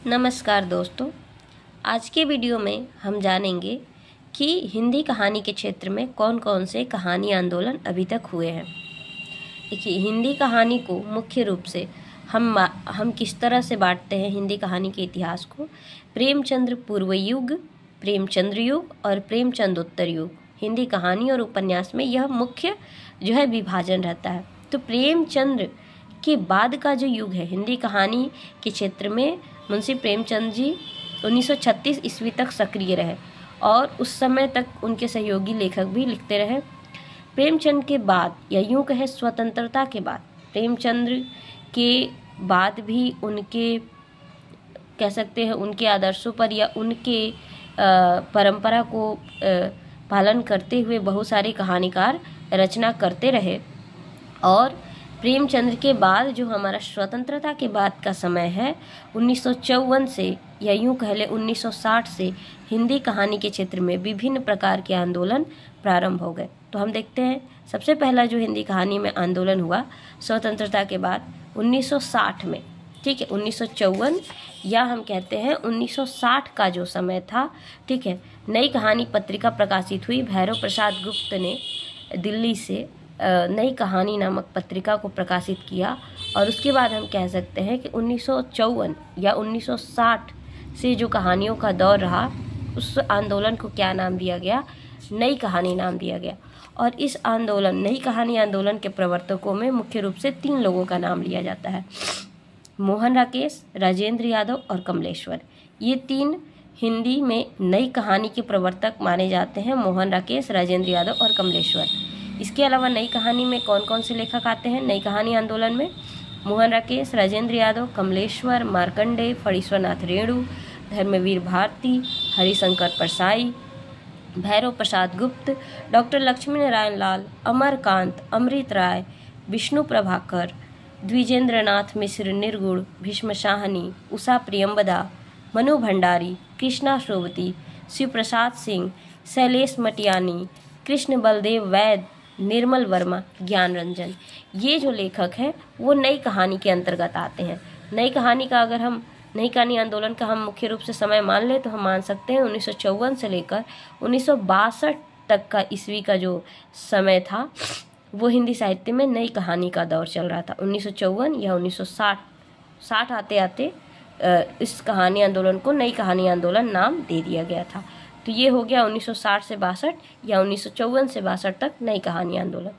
नमस्कार दोस्तों, आज के वीडियो में हम जानेंगे कि हिंदी कहानी के क्षेत्र में कौन कौन से कहानी आंदोलन अभी तक हुए हैं। देखिए, हिंदी कहानी को मुख्य रूप से हम किस तरह से बांटते हैं हिंदी कहानी के इतिहास को। प्रेमचंद्र पूर्व युग, प्रेमचंद्र युग और प्रेमचंद्रोत्तर युग। हिंदी कहानी और उपन्यास में यह मुख्य विभाजन रहता है। तो प्रेमचंद्र के बाद का जो युग है हिंदी कहानी के क्षेत्र में, मुंशी प्रेमचंद जी 1936 ईस्वी तक सक्रिय रहे और उस समय तक उनके सहयोगी लेखक भी लिखते रहे। प्रेमचंद के बाद, या यूँ कहें स्वतंत्रता के बाद, प्रेमचंद्र के बाद भी उनके, कह सकते हैं, उनके आदर्शों पर या उनके परंपरा को पालन करते हुए बहुत सारे कहानीकार रचना करते रहे। और प्रेमचंद्र के बाद जो हमारा स्वतंत्रता के बाद का समय है, 1954 से या यूँ कह ले 1960 से हिंदी कहानी के क्षेत्र में विभिन्न प्रकार के आंदोलन प्रारंभ हो गए। तो हम देखते हैं, सबसे पहला जो हिंदी कहानी में आंदोलन हुआ स्वतंत्रता के बाद 1960 में, ठीक है, 1954 या हम कहते हैं 1960 का जो समय था, ठीक है। नई कहानी पत्रिका प्रकाशित हुई। भैरव प्रसाद गुप्त ने दिल्ली से नई कहानी नामक पत्रिका को प्रकाशित किया। और उसके बाद हम कह सकते हैं कि 1954 या 1960 से जो कहानियों का दौर रहा, उस आंदोलन को क्या नाम दिया गया? नई कहानी नाम दिया गया। और इस आंदोलन, नई कहानी आंदोलन के प्रवर्तकों में मुख्य रूप से 3 लोगों का नाम लिया जाता है: मोहन राकेश, राजेंद्र यादव और कमलेश्वर। ये 3 हिंदी में नई कहानी के प्रवर्तक माने जाते हैं: मोहन राकेश, राजेंद्र यादव और कमलेश्वर। इसके अलावा नई कहानी में कौन कौन से लेखक आते हैं नई कहानी आंदोलन में? मोहन राकेश, राजेंद्र यादव, कमलेश्वर, मार्कंडेय, फणीश्वरनाथ रेणु, धर्मवीर भारती, हरिशंकर परसाई, भैरव प्रसाद गुप्त, डॉक्टर लक्ष्मी नारायण लाल, अमरकांत, अमृत राय, विष्णु प्रभाकर, द्विजेंद्रनाथ मिश्र निर्गुण, भीष्म शाहनी, उषा प्रियंबदा, मनु भंडारी, कृष्णा श्रोवती, शिव प्रसाद सिंह, शैलेश मटियानी, कृष्ण बलदेव वैद, निर्मल वर्मा, ज्ञान रंजन। ये जो लेखक हैं वो नई कहानी के अंतर्गत आते हैं। नई कहानी का अगर हम नई कहानी आंदोलन का हम मुख्य रूप से समय मान ले तो हम मान सकते हैं 1954 से लेकर 1962 तक का ईस्वी का जो समय था वो हिंदी साहित्य में नई कहानी का दौर चल रहा था। 1954 या 1960 आते आते इस कहानी आंदोलन को नई कहानी आंदोलन नाम दे दिया गया था। तो ये हो गया 1960 से 62 या 1954 से 62 तक नई कहानी आंदोलन।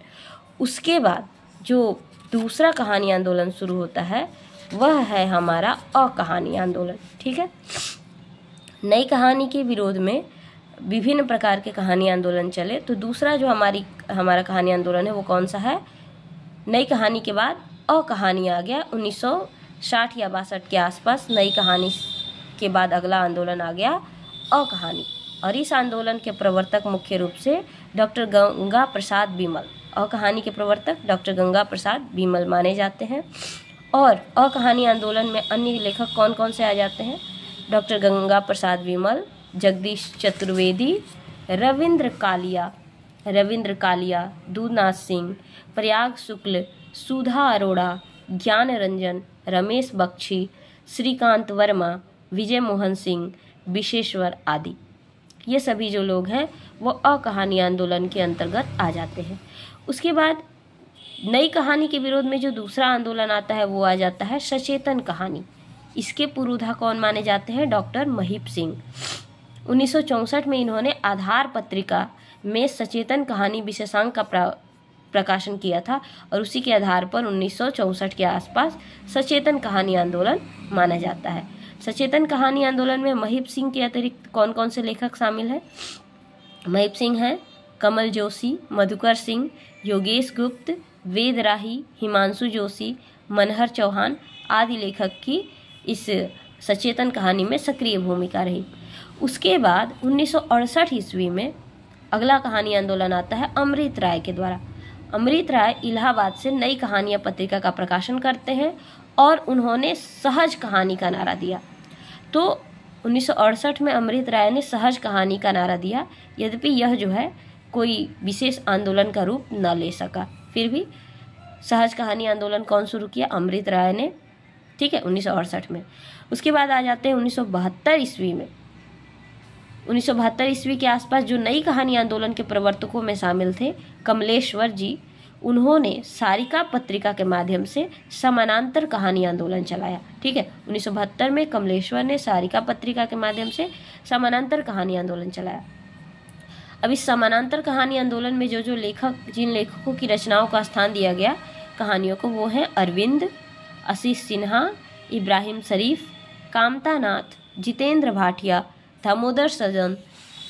उसके बाद जो दूसरा कहानी आंदोलन शुरू होता है वह है हमारा अकहानी आंदोलन, ठीक है। नई कहानी के विरोध में विभिन्न प्रकार के कहानी आंदोलन चले। तो दूसरा जो हमारा कहानी आंदोलन है वो कौन सा है? नई कहानी के बाद अकहानी आ गया। 1960 या 62 के आसपास नई कहानी के बाद अगला आंदोलन आ गया अकहानी। और इस आंदोलन के प्रवर्तक मुख्य रूप से डॉक्टर गंगा प्रसाद बिमल, अकहानी के प्रवर्तक डॉक्टर गंगा प्रसाद बिमल माने जाते हैं। और अकहानी आंदोलन में अन्य लेखक कौन कौन से आ जाते हैं? डॉक्टर गंगा प्रसाद बिमल, जगदीश चतुर्वेदी, रविंद्र कालिया, दूधनाथ सिंह, प्रयाग शुक्ल, सुधा अरोड़ा, ज्ञान रंजन, रमेश बख्शी, श्रीकांत वर्मा, विजय मोहन सिंह, विशेश्वर आदि। ये सभी जो लोग हैं वो अकहानी आंदोलन के अंतर्गत आ जाते हैं। उसके बाद नई कहानी के विरोध में जो दूसरा आंदोलन आता है वो आ जाता है सचेतन कहानी। इसके पुरोधा कौन माने जाते हैं? डॉक्टर महिप सिंह। 1964 में इन्होंने आधार पत्रिका में सचेतन कहानी विशेषांक का प्रकाशन किया था और उसी के आधार पर 1964 के आसपास सचेतन कहानी आंदोलन माना जाता है। सचेतन कहानी आंदोलन में महिप सिंह के अतिरिक्त कौन कौन से लेखक शामिल हैं? महिप सिंह हैं कमल जोशी, मधुकर सिंह, योगेश गुप्त, वेद राही, हिमांशु जोशी, मनहर चौहान आदि लेखक की इस सचेतन कहानी में सक्रिय भूमिका रही। उसके बाद 1968 ईस्वी में अगला कहानी आंदोलन आता है अमृत राय के द्वारा। अमृत राय इलाहाबाद से नई कहानियाँ पत्रिका का प्रकाशन करते हैं और उन्होंने सहज कहानी का नारा दिया। तो 1968 में अमृत राय ने सहज कहानी का नारा दिया, यद्यपि यह जो है कोई विशेष आंदोलन का रूप न ले सका। फिर भी सहज कहानी आंदोलन कौन शुरू किया? अमृत राय ने, ठीक है, 1968 में। उसके बाद आ जाते हैं 1972 ईस्वी में। 1972 ईस्वी के आसपास जो नई कहानी आंदोलन के प्रवर्तकों में शामिल थे कमलेश्वर जी, उन्होंने सारिका पत्रिका के माध्यम से समानांतर कहानी आंदोलन चलाया। ठीक है, 1972 में कमलेश्वर ने सारिका पत्रिका के माध्यम से समानांतर कहानी आंदोलन चलाया। अब इस समानांतर कहानी आंदोलन में जो जिन लेखकों की रचनाओं का स्थान दिया गया कहानियों को, वो हैं अरविंद, आशीष सिन्हा, इब्राहिम शरीफ, कामता नाथ, जितेंद्र भाटिया, दामोदर सजन,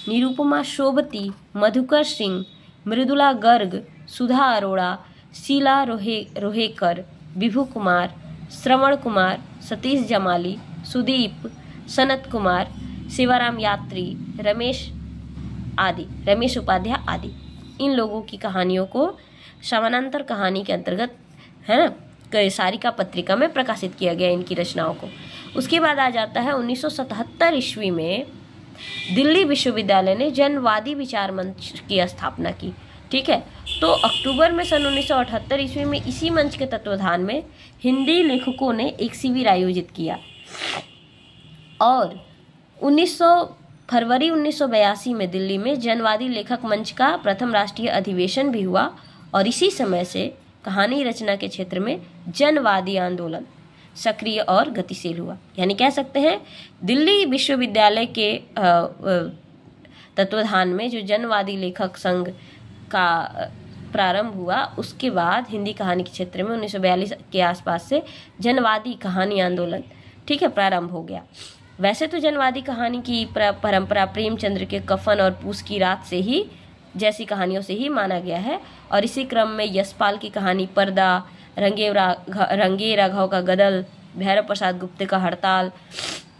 निरुपमा शोभती, मधुकर सिंह, मृदुला गर्ग, सुधा अरोड़ा, शीला रोहेकर, विभु कुमार, श्रवण कुमार, सतीश जमाली, सुदीप, सनत कुमार, शिवराम यात्री, रमेश उपाध्याय आदि। इन लोगों की कहानियों को समानांतर कहानी के अंतर्गत, है ना, सारिका पत्रिका में प्रकाशित किया गया इनकी रचनाओं को। उसके बाद आ जाता है 1977 ईस्वी में दिल्ली विश्वविद्यालय ने जनवादी विचार मंच की स्थापना की। ठीक है, तो अक्टूबर में सन 1978 ईस्वी में इसी मंच के तत्वाधान में हिंदी लेखकों ने एक शिविर आयोजित किया और फरवरी 1982 में दिल्ली में जनवादी लेखक मंच का प्रथम राष्ट्रीय अधिवेशन भी हुआ और इसी समय से कहानी रचना के क्षेत्र में जनवादी आंदोलन सक्रिय और गतिशील हुआ। यानी कह सकते हैं दिल्ली विश्वविद्यालय के तत्वाधान में जो जनवादी लेखक संघ का प्रारंभ हुआ, उसके बाद हिंदी कहानी के क्षेत्र में 1942 के आसपास से जनवादी कहानी आंदोलन, ठीक है, प्रारंभ हो गया। वैसे तो जनवादी कहानी की परंपरा प्रेमचंद्र के कफन और पूस की रात से ही जैसी कहानियों से ही माना गया है और इसी क्रम में यशपाल की कहानी पर्दा, रंगे राघव का गदल, भैरव प्रसाद गुप्ते का हड़ताल,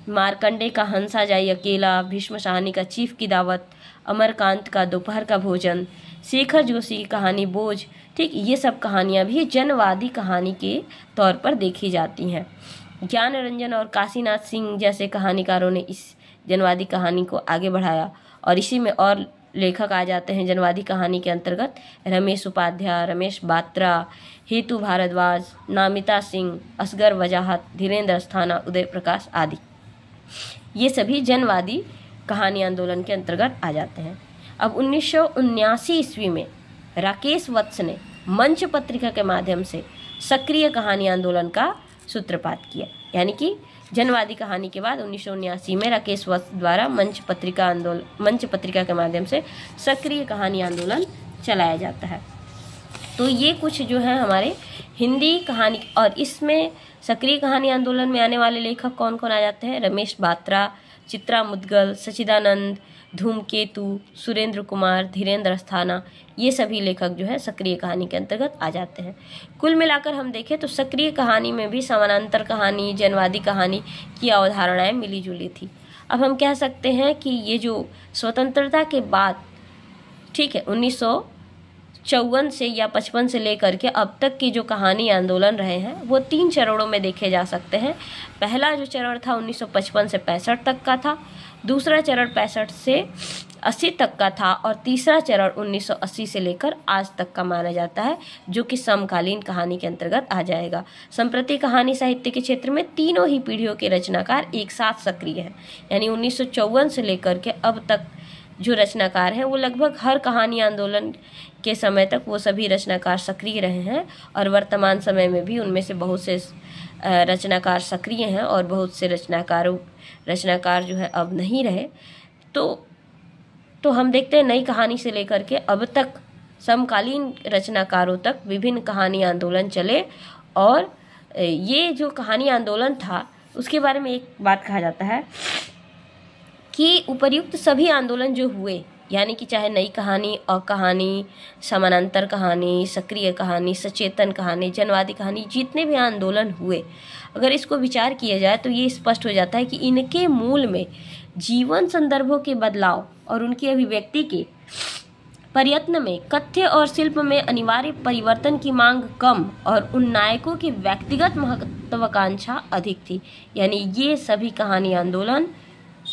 मारकंडे का हंसा जाई अकेला, भीष्म साहनी का चीफ की दावत, अमरकांत का दोपहर का भोजन, शेखर जोशी की कहानी बोझ, ठीक, ये सब कहानियाँ भी जनवादी कहानी के तौर पर देखी जाती हैं। ज्ञान रंजन और काशीनाथ सिंह जैसे कहानीकारों ने इस जनवादी कहानी को आगे बढ़ाया और इसी में और लेखक आ जाते हैं जनवादी कहानी के अंतर्गत रमेश उपाध्याय, रमेश बात्रा, हेतु भारद्वाज, नामिता सिंह, असगर वजाहत, धीरेन्द्र अस्थाना, उदय प्रकाश आदि। ये सभी जनवादी कहानी आंदोलन के अंतर्गत आ जाते हैं। अब 1979 ईस्वी में राकेश वत्स ने मंच पत्रिका के माध्यम से सक्रिय कहानी आंदोलन का सूत्रपात किया। यानी कि जनवादी कहानी के बाद 1979 में राकेश वत्स द्वारा मंच पत्रिका के माध्यम से सक्रिय कहानी आंदोलन चलाया जाता है। तो ये कुछ जो है हमारे हिंदी कहानी, और इसमें सक्रिय कहानी आंदोलन में आने वाले लेखक कौन कौन आ जाते हैं? रमेश बात्रा, चित्रा मुद्गल, सचिदानंद, धूमकेतु, सुरेंद्र कुमार, धीरेन्द्र अस्थाना, ये सभी लेखक जो है सक्रिय कहानी के अंतर्गत आ जाते हैं। कुल मिलाकर हम देखें तो सक्रिय कहानी में भी समानांतर कहानी, जनवादी कहानी की अवधारणाएं मिली जुली थी। अब हम कह सकते हैं कि ये जो स्वतंत्रता के बाद, ठीक है, 1954 से या 55 से लेकर के अब तक की जो कहानी आंदोलन रहे हैं वो 3 चरणों में देखे जा सकते हैं। पहला जो चरण था 1955 से 65 तक का था, दूसरा चरण 65 से 80 तक का था और तीसरा चरण 1980 से लेकर आज तक का माना जाता है, जो कि समकालीन कहानी के अंतर्गत आ जाएगा। संप्रति कहानी साहित्य के क्षेत्र में तीनों ही पीढ़ियों के रचनाकार एक साथ सक्रिय हैं। यानी 1954 से लेकर के अब तक जो रचनाकार हैं वो लगभग हर कहानी आंदोलन के समय तक वो सभी रचनाकार सक्रिय रहे हैं और वर्तमान समय में भी उनमें से बहुत से रचनाकार सक्रिय हैं और बहुत से रचनाकार जो है अब नहीं रहे। तो हम देखते हैं नई कहानी से लेकर के अब तक समकालीन रचनाकारों तक विभिन्न कहानी आंदोलन चले और ये जो कहानी आंदोलन था उसके बारे में एक बात कहा जाता है कि उपर्युक्त सभी आंदोलन जो हुए, यानी कि चाहे नई कहानी, अकहानी, समानांतर कहानी, सक्रिय कहानी, सचेतन कहानी, जनवादी कहानी, जितने भी आंदोलन हुए, अगर इसको विचार किया जाए तो ये स्पष्ट हो जाता है कि इनके मूल में जीवन संदर्भों के बदलाव और उनकी अभिव्यक्ति के प्रयत्न में कथ्य और शिल्प में अनिवार्य परिवर्तन की मांग कम और उन नायकों की व्यक्तिगत महत्वाकांक्षा अधिक थी। यानी ये सभी कहानी आंदोलन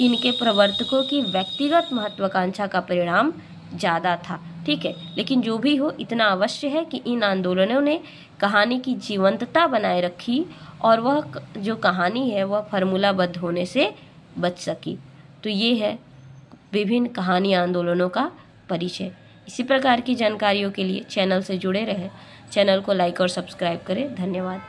इनके प्रवर्तकों की व्यक्तिगत महत्वाकांक्षा का परिणाम ज़्यादा था। ठीक है। लेकिन जो भी हो, इतना अवश्य है कि इन आंदोलनों ने कहानी की जीवंतता बनाए रखी और वह जो कहानी है वह फार्मूलाबद्ध होने से बच सकी। तो ये है विभिन्न कहानी आंदोलनों का परिचय। इसी प्रकार की जानकारियों के लिए चैनल से जुड़े रहें। चैनल को लाइक और सब्सक्राइब करें। धन्यवाद।